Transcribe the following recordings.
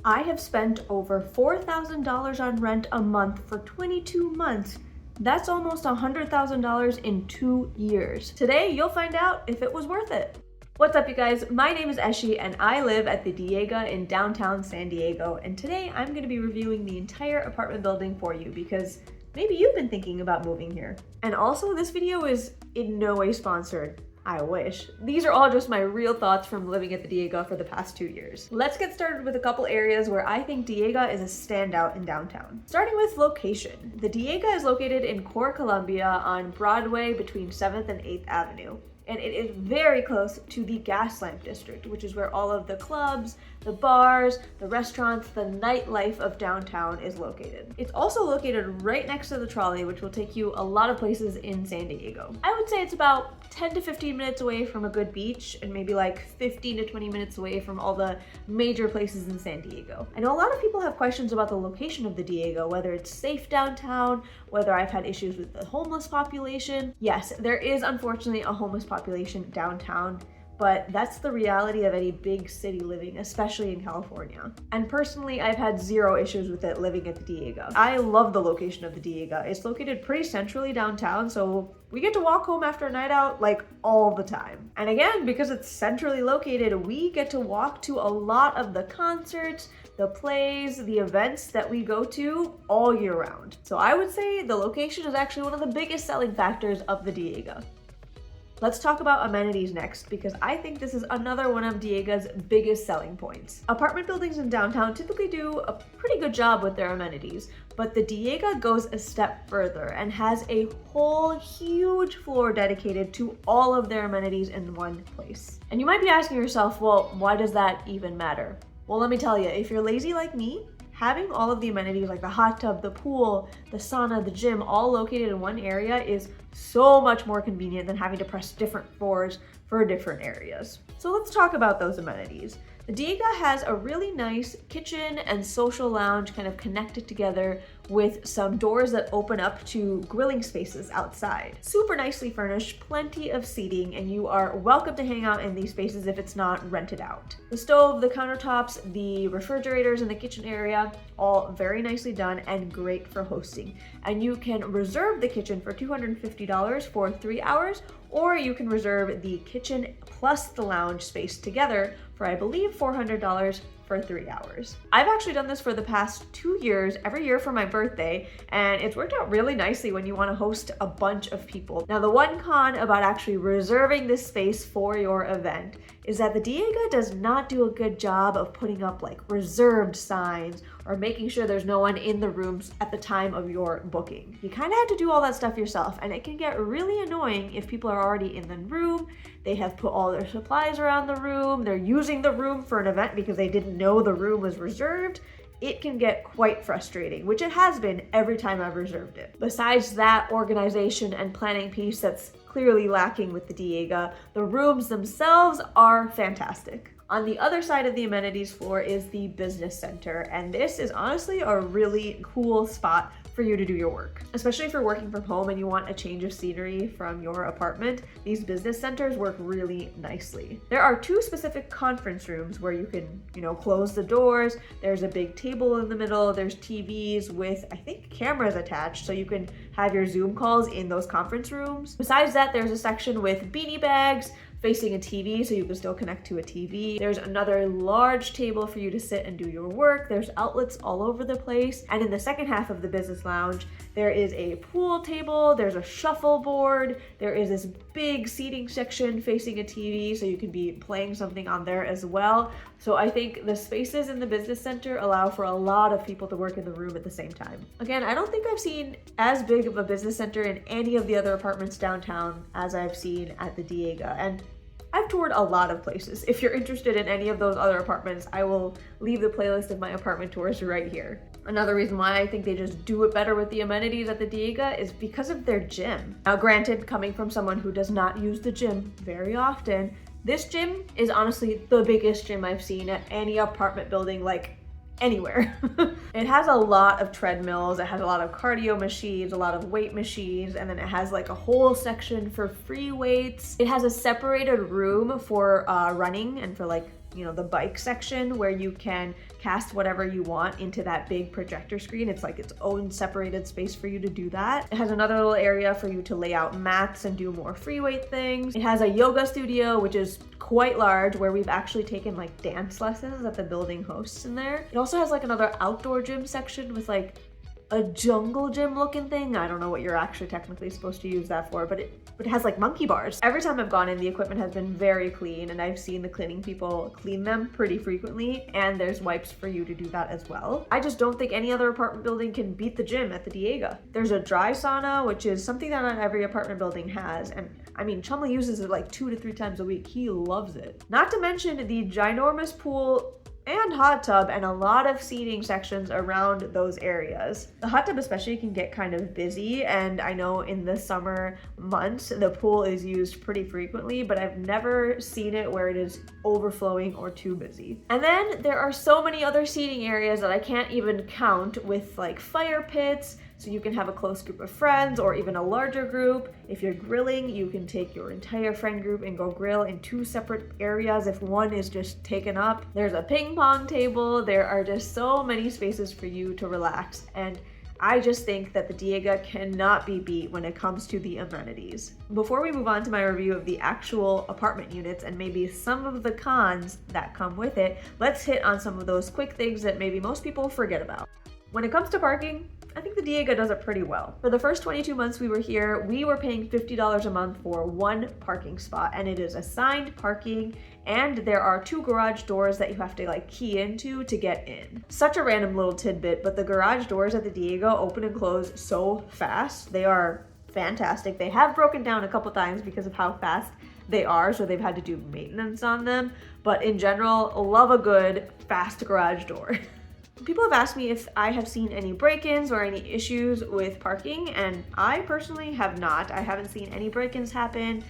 I have spent over $4,000 on rent a month for 22 months. That's almost $100,000 in 2 years. Today, you'll find out if it was worth it. What's up, you guys? My name is Eshi and I live at the Diega in downtown San Diego. And today I'm going to be reviewing the entire apartment building for you because maybe you've been thinking about moving here. And also, this video is in no way sponsored. I wish. These are all just my real thoughts from living at the Diega for the past 2 years. Let's get started with a couple areas where I think Diega is a standout in downtown. Starting with location. The Diega is located in Core Columbia on Broadway between 7th and 8th Avenue. And it is very close to the Gaslamp District, which is where all of the clubs, the bars, the restaurants, the nightlife of downtown is located. It's also located right next to the trolley, which will take you a lot of places in San Diego. I would say it's about 10 to 15 minutes away from a good beach and maybe like 15 to 20 minutes away from all the major places in San Diego. I know a lot of people have questions about the location of the Diego, whether it's safe downtown, whether I've had issues with the homeless population. Yes, there is unfortunately a homeless population downtown, but that's the reality of any big city living, especially in California. And personally, I've had zero issues with it living at the Diega. I love the location of the Diega. It's located pretty centrally downtown, so we get to walk home after a night out like all the time. And again, because it's centrally located, we get to walk to a lot of the concerts, the plays, the events that we go to all year round. So I would say the location is actually one of the biggest selling factors of the Diega. Let's talk about amenities next, because I think this is another one of Diega's biggest selling points. Apartment buildings in downtown typically do a pretty good job with their amenities, but the Diega goes a step further and has a whole huge floor dedicated to all of their amenities in one place. And you might be asking yourself, well, why does that even matter? Well, let me tell you, if you're lazy like me, having all of the amenities like the hot tub, the pool, the sauna, the gym, all located in one area is so much more convenient than having to press different floors for different areas. So let's talk about those amenities. The Diega has a really nice kitchen and social lounge kind of connected together with some doors that open up to grilling spaces outside. Super nicely furnished, plenty of seating, and you are welcome to hang out in these spaces if it's not rented out. The stove, the countertops, the refrigerators in the kitchen area, all very nicely done and great for hosting. And you can reserve the kitchen for $250 for 3 hours, or you can reserve the kitchen plus the lounge space together for, I believe, $400 for 3 hours. I've actually done this for the past 2 years, every year for my birthday, and it's worked out really nicely when you want to host a bunch of people. Now, the one con about actually reserving this space for your event is that the Diega does not do a good job of putting up like reserved signs or making sure there's no one in the rooms at the time of your booking. You kind of have to do all that stuff yourself, and it can get really annoying if people are already in the room, they have put all their supplies around the room, they're using the room for an event because they didn't know the room was reserved. It can get quite frustrating, which it has been every time I've reserved it. Besides that organization and planning piece that's clearly lacking with the Diega, the rooms themselves are fantastic. On the other side of the amenities floor is the business center, and this is honestly a really cool spot for you to do your work. Especially if you're working from home and you want a change of scenery from your apartment, these business centers work really nicely. There are 2 specific conference rooms where you can, close the doors. There's a big table in the middle. There's TVs with, I think, cameras attached, so you can have your Zoom calls in those conference rooms. Besides that, there's a section with beanie bags facing a TV, so you can still connect to a TV. There's another large table for you to sit and do your work. There's outlets all over the place. And in the second half of the business lounge, there is a pool table, there's a shuffleboard, there is this big seating section facing a TV, so you can be playing something on there as well. So I think the spaces in the business center allow for a lot of people to work in the room at the same time. Again, I don't think I've seen as big of a business center in any of the other apartments downtown as I've seen at the Diega. And I've toured a lot of places. If you're interested in any of those other apartments, I will leave the playlist of my apartment tours right here. Another reason why I think they just do it better with the amenities at the Diega is because of their gym. Now, granted, coming from someone who does not use the gym very often, this gym is honestly the biggest gym I've seen at any apartment building, like anywhere. It has a lot of treadmills, it has a lot of cardio machines, a lot of weight machines, and then it has like a whole section for free weights. It has a separated room for running and for like the bike section where you can cast whatever you want into that big projector screen. It's like its own separated space for you to do that. It has another little area for you to lay out mats and do more free weight things. It has a yoga studio, which is quite large, where we've actually taken like dance lessons that the building hosts in there. It also has like another outdoor gym section with like a jungle gym looking thing. I don't know what you're actually technically supposed to use that for, but it has like monkey bars. Every time I've gone in, the equipment has been very clean, and I've seen the cleaning people clean them pretty frequently, and there's wipes for you to do that as well. I just don't think any other apartment building can beat the gym at the Diega. There's a dry sauna, which is something that not every apartment building has, and I mean, Chumley uses it like 2 to 3 times a week. He loves it. Not to mention the ginormous pool and hot tub, and a lot of seating sections around those areas. The hot tub especially can get kind of busy, and I know in the summer months the pool is used pretty frequently, but I've never seen it where it is overflowing or too busy. And then there are so many other seating areas that I can't even count, with like fire pits, so you can have a close group of friends or even a larger group. If you're grilling, you can take your entire friend group and go grill in 2 separate areas if one is just taken up. There's a ping pong table. There are just so many spaces for you to relax, and I just think that the Diega cannot be beat when it comes to the amenities. Before we move on to my review of the actual apartment units and maybe some of the cons that come with it, let's hit on some of those quick things that maybe most people forget about. When it comes to parking, I think the Diega does it pretty well. For the first 22 months we were here, we were paying $50 a month for 1 parking spot, and it is assigned parking, and there are 2 garage doors that you have to like key into to get in. Such a random little tidbit, but the garage doors at the Diega open and close so fast. They are fantastic. They have broken down a couple times because of how fast they are, so they've had to do maintenance on them, but in general, love a good fast garage door. People have asked me if I have seen any break-ins or any issues with parking, and I personally have not. I haven't seen any break-ins happen.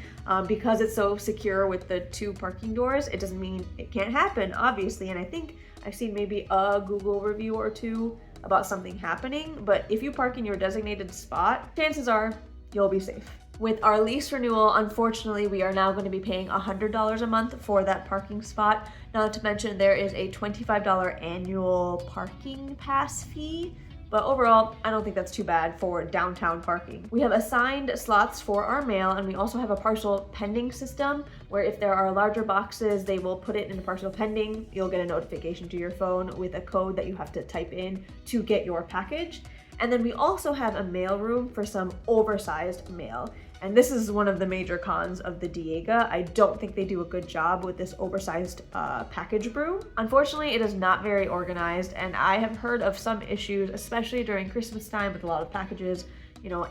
Because it's so secure with the 2 parking doors, it doesn't mean it can't happen, obviously, and I think I've seen maybe a Google review or 2 about something happening, but if you park in your designated spot, chances are you'll be safe. With our lease renewal, unfortunately, we are now going to be paying $100 a month for that parking spot. Not to mention there is a $25 annual parking pass fee, but overall, I don't think that's too bad for downtown parking. We have assigned slots for our mail, and we also have a parcel pending system where if there are larger boxes, they will put it in the parcel pending. You'll get a notification to your phone with a code that you have to type in to get your package. And then we also have a mail room for some oversized mail. And this is one of the major cons of the Diega. I don't think they do a good job with this oversized package room. Unfortunately, it is not very organized, and I have heard of some issues, especially during Christmas time with a lot of packages.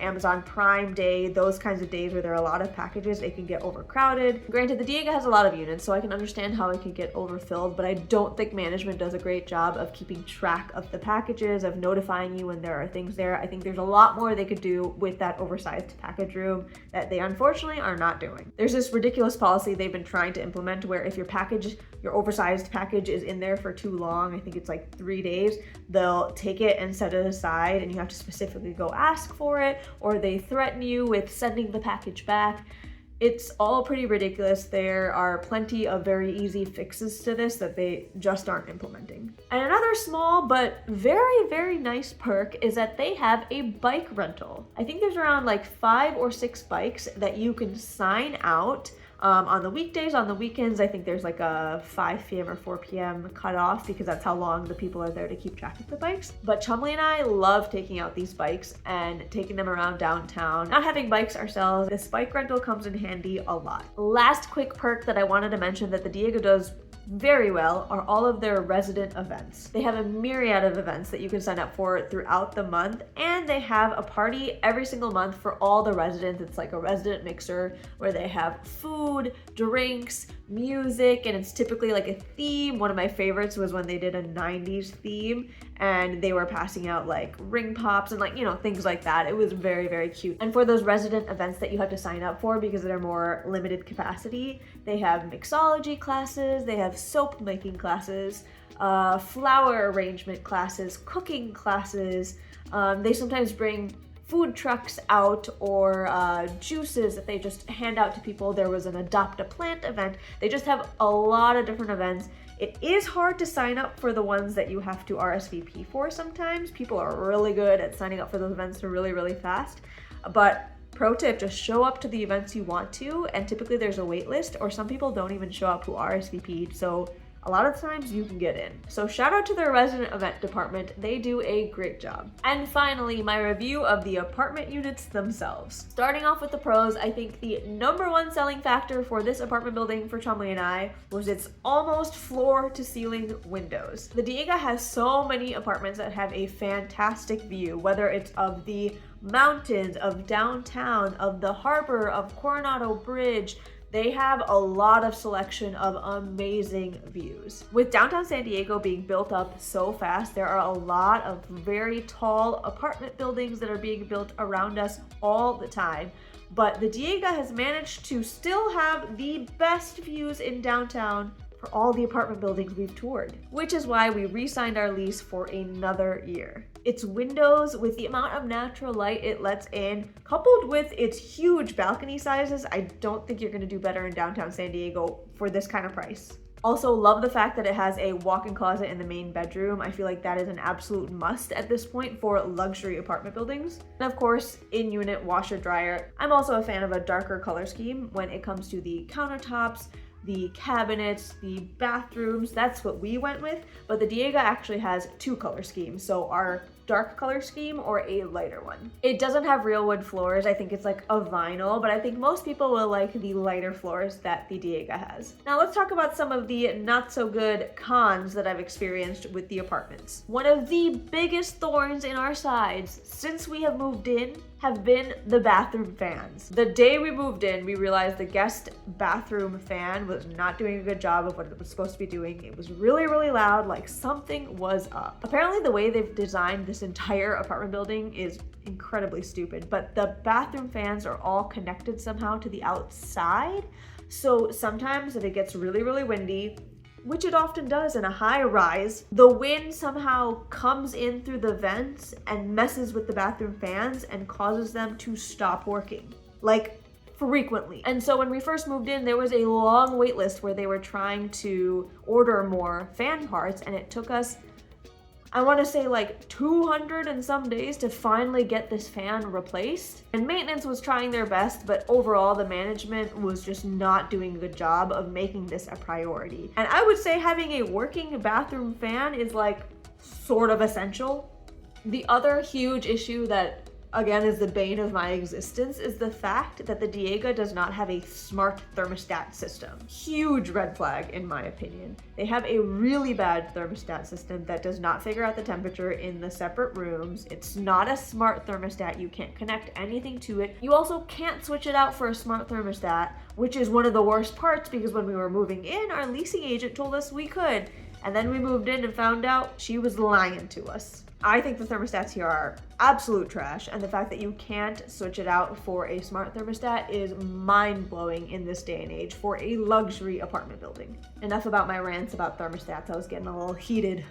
Amazon Prime Day, those kinds of days where there are a lot of packages, it can get overcrowded. Granted, the Diega has a lot of units, so I can understand how it can get overfilled, but I don't think management does a great job of keeping track of the packages, of notifying you when there are things there. I think there's a lot more they could do with that oversized package room that they unfortunately are not doing. There's this ridiculous policy they've been trying to implement where if your oversized package is in there for too long, I think it's like 3 days, they'll take it and set it aside, and you have to specifically go ask for it, or they threaten you with sending the package back. It's all pretty ridiculous. There are plenty of very easy fixes to this that they just aren't implementing. And another small but very, very nice perk is that they have a bike rental. I think there's around like 5 or 6 bikes that you can sign out on the weekdays. On the weekends, I think there's like a 5 p.m. or 4 p.m. cutoff because that's how long the people are there to keep track of the bikes. But Chumley and I love taking out these bikes and taking them around downtown. Not having bikes ourselves, this bike rental comes in handy a lot. Last quick perk that I wanted to mention that the Diega does very well are all of their resident events. They have a myriad of events that you can sign up for throughout the month, and they have a party every single month for all the residents. It's like a resident mixer where they have food, drinks, music, and it's typically like a theme. One of my favorites was when they did a 90s theme and they were passing out like ring pops and things like that. It was very, very cute. And for those resident events that you have to sign up for because they're more limited capacity, they have mixology classes, they have soap making classes, flower arrangement classes, cooking classes. They sometimes bring food trucks out or juices that they just hand out to people. There was an adopt a plant event. They just have a lot of different events. It is hard to sign up for the ones that you have to RSVP for sometimes. People are really good at signing up for those events really, really fast. But pro tip, just show up to the events you want to, and typically there's a wait list, or some people don't even show up who RSVP'd, so a lot of times you can get in. So shout out to their resident event department. They do a great job. And finally, my review of the apartment units themselves. Starting off with the pros, I think the number one selling factor for this apartment building for Chumley and I was its almost floor to ceiling windows. The Diega has so many apartments that have a fantastic view, whether it's of the mountains, of downtown, of the harbor, of Coronado Bridge. They have a lot of selection of amazing views. With downtown San Diego being built up so fast, there are a lot of very tall apartment buildings that are being built around us all the time. But the Diega has managed to still have the best views in downtown for all the apartment buildings we've toured, which is why we re-signed our lease for another year. Its windows, with the amount of natural light it lets in, coupled with its huge balcony sizes, I don't think you're gonna do better in downtown San Diego for this kind of price. Also, love the fact that it has a walk-in closet in the main bedroom. I feel like that is an absolute must at this point for luxury apartment buildings. And of course, in-unit washer dryer. I'm also a fan of a darker color scheme when it comes to the countertops, the cabinets, the bathrooms. That's what we went with, but the Diega actually has two color schemes, so our dark color scheme or a lighter one. It doesn't have real wood floors. I think it's like a vinyl, but I think most people will like the lighter floors that the Diega has. Now let's talk about some of the not so good cons that I've experienced with the apartments. One of the biggest thorns in our sides since we have moved in have been the bathroom fans. The day we moved in, we realized the guest bathroom fan was not doing a good job of what it was supposed to be doing. It was really, really loud, like something was up. Apparently the way they've designed this entire apartment building is incredibly stupid, but the bathroom fans are all connected somehow to the outside. So sometimes if it gets really, really windy, which it often does in a high rise, the wind somehow comes in through the vents and messes with the bathroom fans and causes them to stop working, like frequently. And so when we first moved in, there was a long wait list where they were trying to order more fan parts, and it took us, I want to say like 200 and some days to finally get this fan replaced. And maintenance was trying their best, but overall the management was just not doing a good job of making this a priority. And I would say having a working bathroom fan is like sort of essential. The other huge issue that again is the bane of my existence is the fact that the Diega does not have a smart thermostat system. Huge red flag in my opinion. They have a really bad thermostat system that does not figure out the temperature in the separate rooms. It's not a smart thermostat. You can't connect anything to it. You also can't switch it out for a smart thermostat, which is one of the worst parts because when we were moving in, our leasing agent told us we could. And then we moved in and found out she was lying to us. I think the thermostats here are absolute trash, and the fact that you can't switch it out for a smart thermostat is mind-blowing in this day and age for a luxury apartment building. Enough about my rants about thermostats. I was getting a little heated.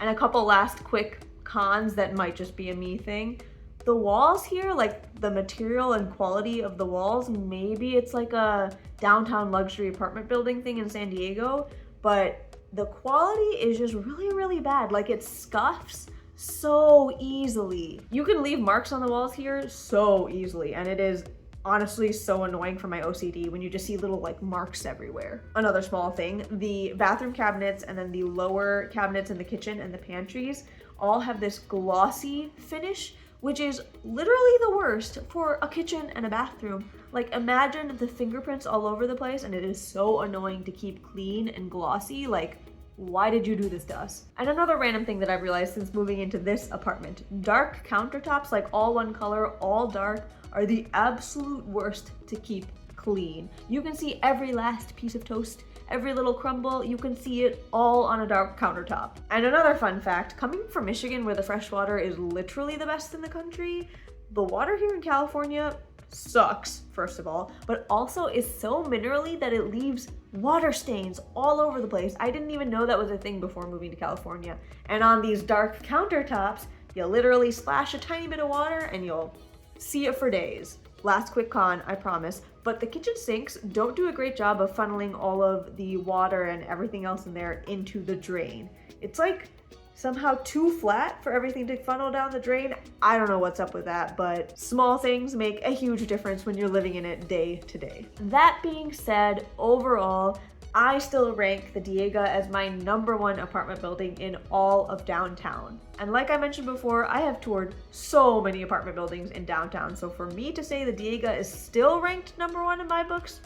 And a couple last quick cons that might just be a me thing. The walls here, like the material and quality of the walls, maybe it's like a downtown luxury apartment building thing in San Diego, but the quality is just really, really bad. Like it scuffs so easily. You can leave marks on the walls here so easily, and it is honestly so annoying for my OCD when you just see little like marks everywhere. Another small thing, the bathroom cabinets and then the lower cabinets in the kitchen and the pantries all have this glossy finish, which is literally the worst for a kitchen and a bathroom. Like imagine the fingerprints all over the place, and it is so annoying to keep clean and glossy. Like, why did you do this to us? And another random thing that I've realized since moving into this apartment, dark countertops, like all one color, all dark, are the absolute worst to keep clean. You can see every last piece of toast, every little crumble, you can see it all on a dark countertop. And another fun fact, coming from Michigan where the fresh water is literally the best in the country, the water here in California sucks, first of all, but also is so minerally that it leaves water stains all over the place. I didn't even know that was a thing before moving to California. And on these dark countertops, you literally splash a tiny bit of water and you'll see it for days. Last quick con, I promise, but the kitchen sinks don't do a great job of funneling all of the water and everything else in there into the drain. It's like somehow too flat for everything to funnel down the drain. I don't know what's up with that, but small things make a huge difference when you're living in it day to day. That being said, overall, I still rank the Diega as my #1 apartment building in all of downtown. And like I mentioned before, I have toured so many apartment buildings in downtown, so for me to say the Diega is still ranked #1 in my books,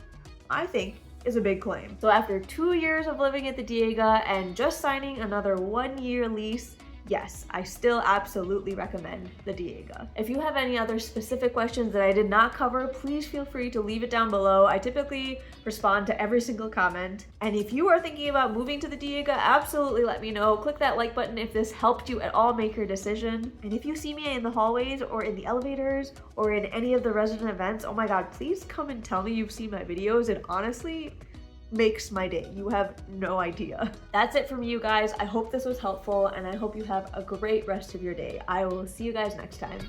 I think is a big claim. So after 2 years of living at the Diega and just signing another 1-year lease, yes, I still absolutely recommend the Diega. If you have any other specific questions that I did not cover, please feel free to leave it down below. I typically respond to every single comment. And if you are thinking about moving to the Diega, absolutely let me know. Click that like button if this helped you at all make your decision. And if you see me in the hallways or in the elevators or in any of the resident events, oh my God, please come and tell me you've seen my videos. It honestly makes my day. You have no idea. That's it from you guys. I hope this was helpful and I hope you have a great rest of your day. I will see you guys next time.